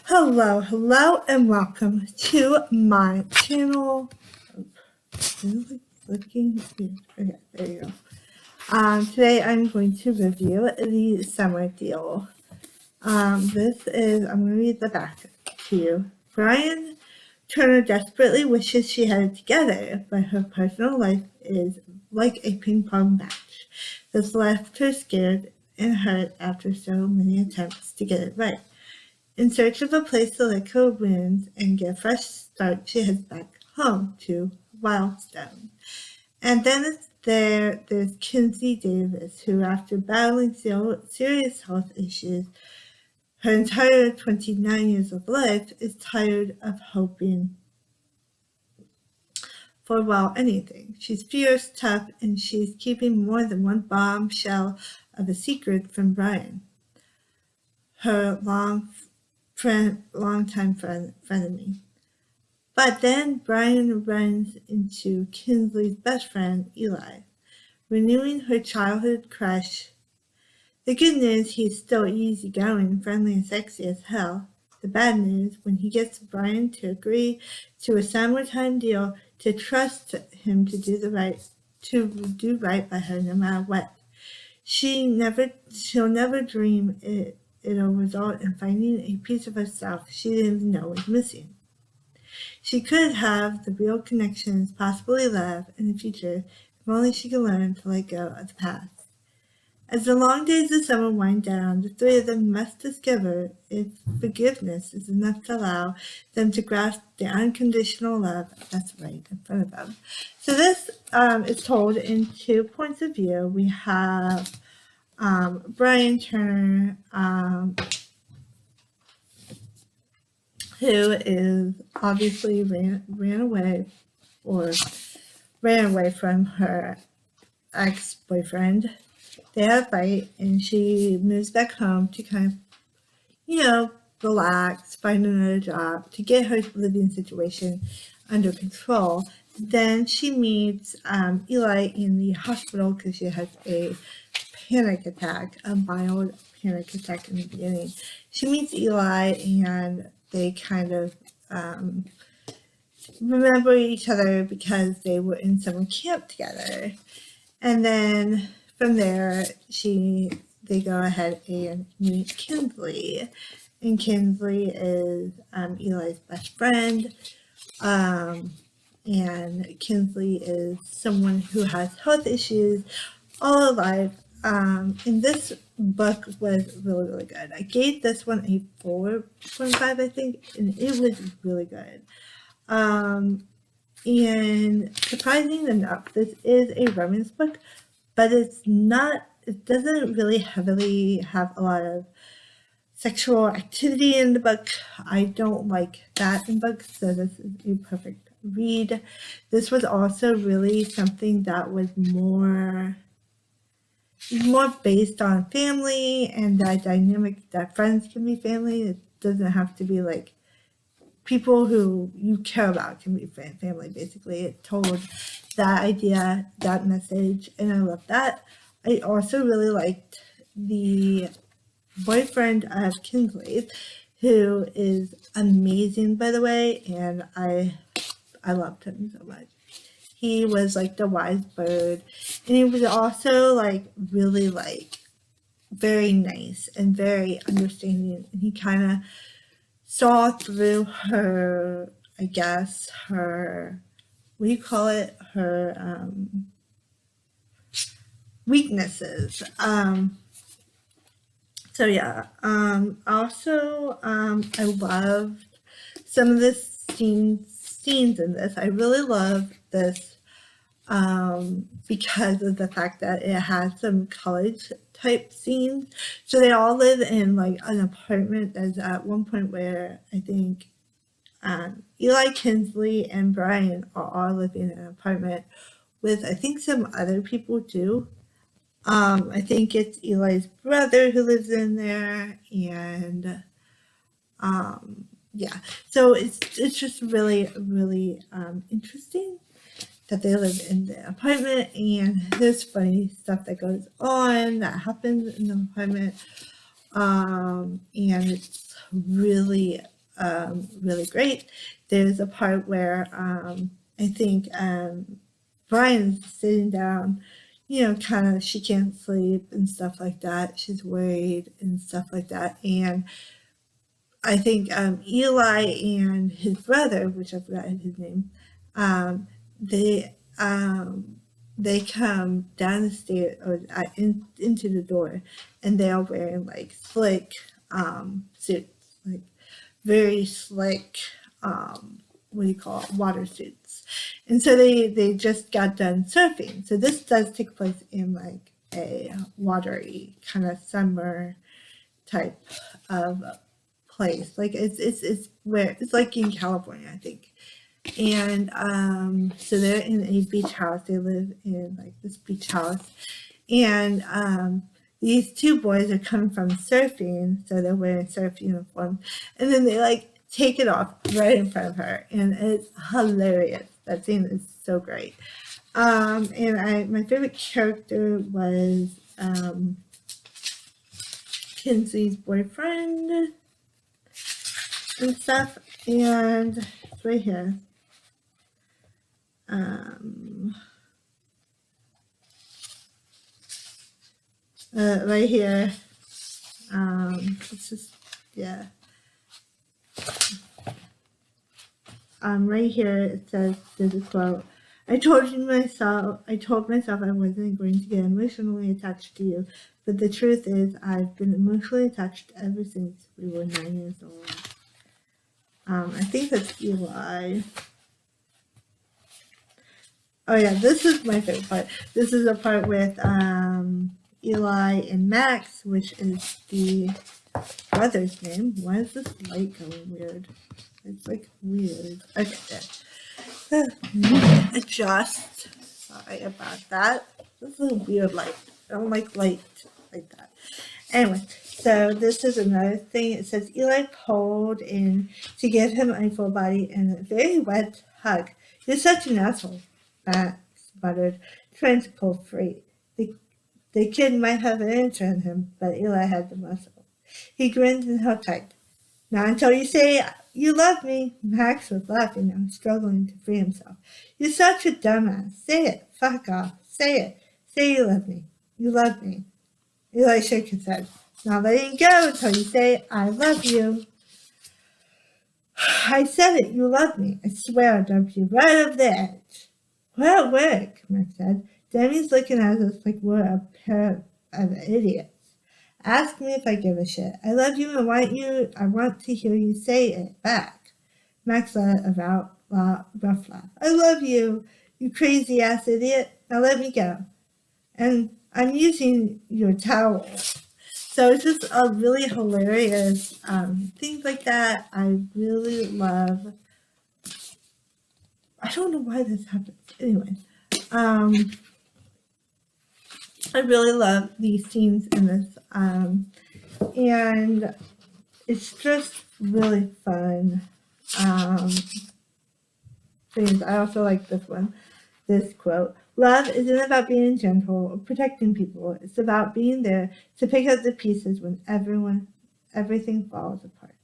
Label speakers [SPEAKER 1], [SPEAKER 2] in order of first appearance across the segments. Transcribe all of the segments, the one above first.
[SPEAKER 1] Hello, and welcome to my channel. Really looking here. Okay, there you go. Today I'm going to review the summer deal. I'm going to read the back to you. Brian Turner desperately wishes she had it together, but her personal life is like a ping pong match. This left her scared and hurt after so many attempts to get it right. In search of a place to lick her wounds and get a fresh start, she heads back home to Wildstone. And then there's Kinsey Davis, who, after battling serious health issues her entire 29 years of life, is tired of hoping for, anything. She's fierce, tough, and she's keeping more than one bombshell of a secret from Brian, her longtime frenemy. But then Brian runs into Kinsley's best friend, Eli, renewing her childhood crush. The good news, he's still easygoing, friendly, and sexy as hell. The bad news, when he gets Brian to agree to a summertime deal, to trust him to do right by her no matter what. She'll never dream it'll result in finding a piece of herself she didn't even know was missing. She could have the real connections, possibly love, in the future, if only she could learn to let go of the past. As the long days of summer wind down, the three of them must discover if forgiveness is enough to allow them to grasp the unconditional love that's right in front of them. So this is told in 2 points of view. We have Brian Turner, who is obviously ran away from her ex-boyfriend. They have a fight, and she moves back home to kind of, relax, find another job, to get her living situation under control. Then she meets Eli in the hospital because she has a panic attack, a mild panic attack in the beginning. She meets Eli, and they kind of remember each other because they were in summer camp together. And then from there, they go ahead and meet Kinsley. And Kinsley is Eli's best friend. And Kinsley is someone who has health issues all her life. And this book was really, really good. I gave this one a 4.5, I think, and it was really good. And surprising enough, this is a romance book, but it doesn't really heavily have a lot of sexual activity in the book. I don't like that in books, so this is a perfect read. This was also really something that was more based on family and that dynamic that friends can be family. It doesn't have to be like people who you care about can be family, basically. It told that idea, that message, and I love that. I also really liked the boyfriend of Kinsley, who is amazing, by the way, and I loved him so much. He was like the wise bird, and he was also like really like very nice and very understanding, and he kind of saw through her, I guess, her, what do you call it, her weaknesses. So yeah, also, I loved some of the scenes in this. I really love this because of the fact that it has some college type scenes. So they all live in like an apartment. There's at one point where I think Eli, Kinsley, and Brian are all living in an apartment with, I think, some other people too. I think it's Eli's brother who lives in there, and yeah. So it's just really, really interesting that they live in the apartment, and there's funny stuff that goes on that happens in the apartment. and it's really, really great. There's a part where I think Brian's sitting down, kind of, she can't sleep and stuff like that. She's worried and stuff like that. And I think Eli and his brother, which I forgot his name, um, they they come down the stairs or into the door, and they are wearing like slick suits, like very slick, what do you call it, water suits. And so they just got done surfing. So this does take place in like a watery kind of summer type of place. Like it's where it's like in California, I think. And so they're in a beach house. They live in like this beach house, and these two boys are coming from surfing, so they're wearing surf uniforms, and then they like take it off right in front of her, and it's hilarious. That scene is so great. And my favorite character was Kinsley's boyfriend and stuff, and it's right here. Right here. It's just, yeah. Right here it says, there's a quote. I told myself I wasn't going to get emotionally attached to you, but the truth is I've been emotionally attached ever since we were 9 years old. I think that's Eli. Oh yeah, this is my favorite part. This is a part with Eli and Max, which is the brother's name. Why is this light going weird? It's like weird. Okay, there. Adjust. Sorry about that. This is a weird light. I don't like light like that. Anyway, so this is another thing. It says Eli pulled in to give him a full body and a very wet hug. You're such an asshole, Max muttered, trying to pull free. The kid might have an inch on him, but Eli had the muscle. He grinned and held tight. Not until you say you love me. Max was laughing now, struggling to free himself. You're such a dumbass. Say it. Fuck off. Say it. Say you love me. You love me. Eli shook his head. Not letting go until you say I love you. I said it. You love me. I swear I'll dump you right over the edge. Well, at work, Max said. Demi's looking at us like we're a pair of idiots. Ask me if I give a shit. I love you and I want to hear you say it back. Max let out a rough laugh. I love you, you crazy ass idiot. Now let me go. And I'm using your towel. So it's just a really hilarious things like that. I really love. I don't know why this happens. Anyway, I really love these scenes in this, and it's just really fun. Things. I also like this one. This quote: "Love isn't about being gentle or protecting people. It's about being there to pick up the pieces when everything falls apart."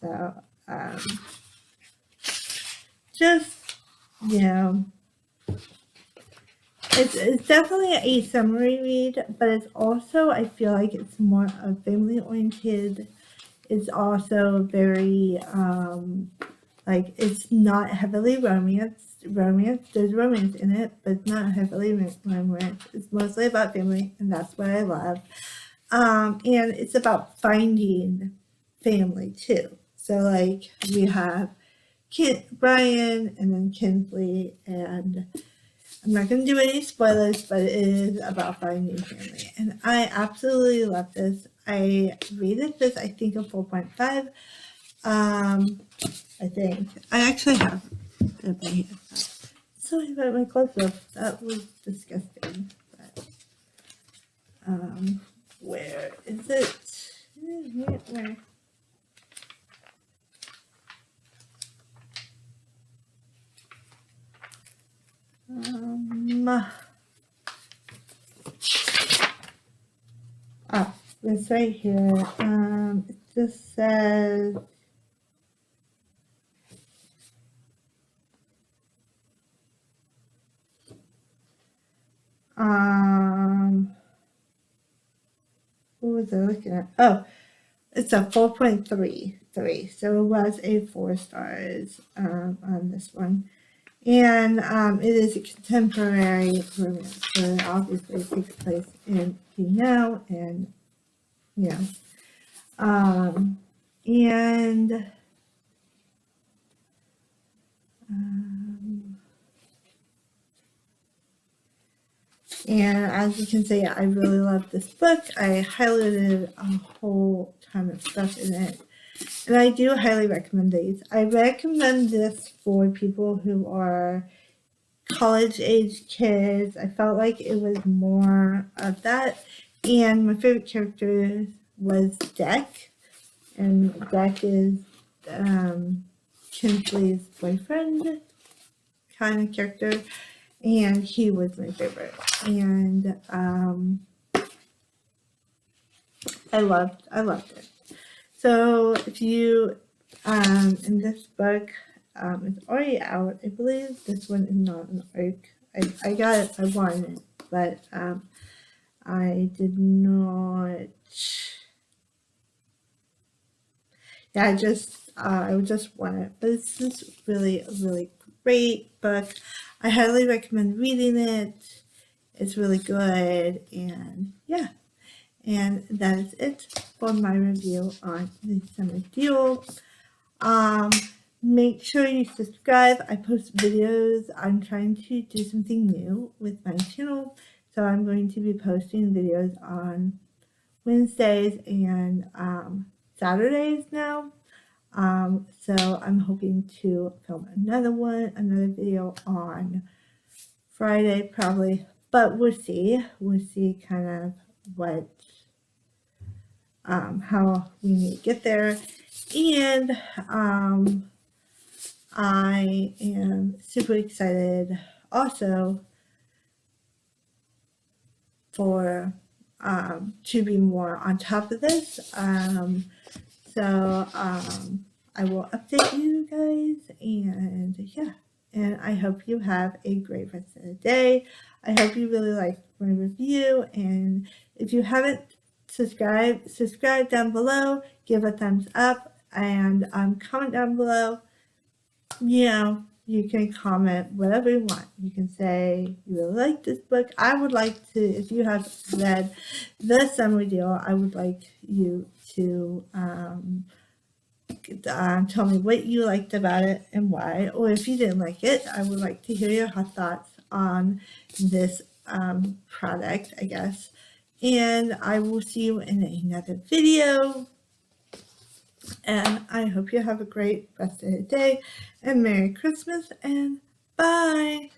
[SPEAKER 1] So, just it's definitely a summary read, but it's also, I feel like it's more of family oriented. It's also very like, it's not heavily romance. There's romance in it, but it's not heavily romance. It's mostly about family, and that's what I love. And it's about finding family too. So like we have Brian and then Kinsley, and I'm not going to do any spoilers, but it is about finding family. And I absolutely love this. I rated this, I think, a 4.5. I think. I actually have it right here. Sorry about my close up. That was disgusting. But, where is it? Where? It's right here. It just says, what was I looking at? Oh, it's a 4.33. So it was a 4 stars on this one. And it is a contemporary romance. So it obviously takes place in now and, you know. And as you can see, I really love this book. I highlighted a whole ton of stuff in it. And I do highly recommend these. I recommend this for people who are college-age kids. I felt like it was more of that. And my favorite character was Deck. And Deck is Kinsley's boyfriend kind of character. And he was my favorite. And I loved it. So if you, in this book, it's already out. I believe this one is not an ARC. I got it, I wanted it, but I did not. Yeah, I just want it. But it's just really a really great book. I highly recommend reading it. It's really good, and yeah. And that is it for my review on the Summer Duel. Make sure you subscribe. I post videos. I'm trying to do something new with my channel. So I'm going to be posting videos on Wednesdays and Saturdays now. So I'm hoping to film another video on Friday probably. But we'll see. We'll see kind of what how we need to get there. And I am super excited also for to be more on top of this. So I will update you guys, and yeah. And I hope you have a great rest of the day. I hope you really liked my review, and if you haven't subscribe down below, give a thumbs up, and comment down below. You know, you can comment whatever you want. You can say you really like this book. I would like to, if you have read the Summer Deal, I would like you to tell me what you liked about it and why. Or if you didn't like it, I would like to hear your hot thoughts on this product, I guess. And I will see you in another video. And I hope you have a great rest of the day. And Merry Christmas and bye.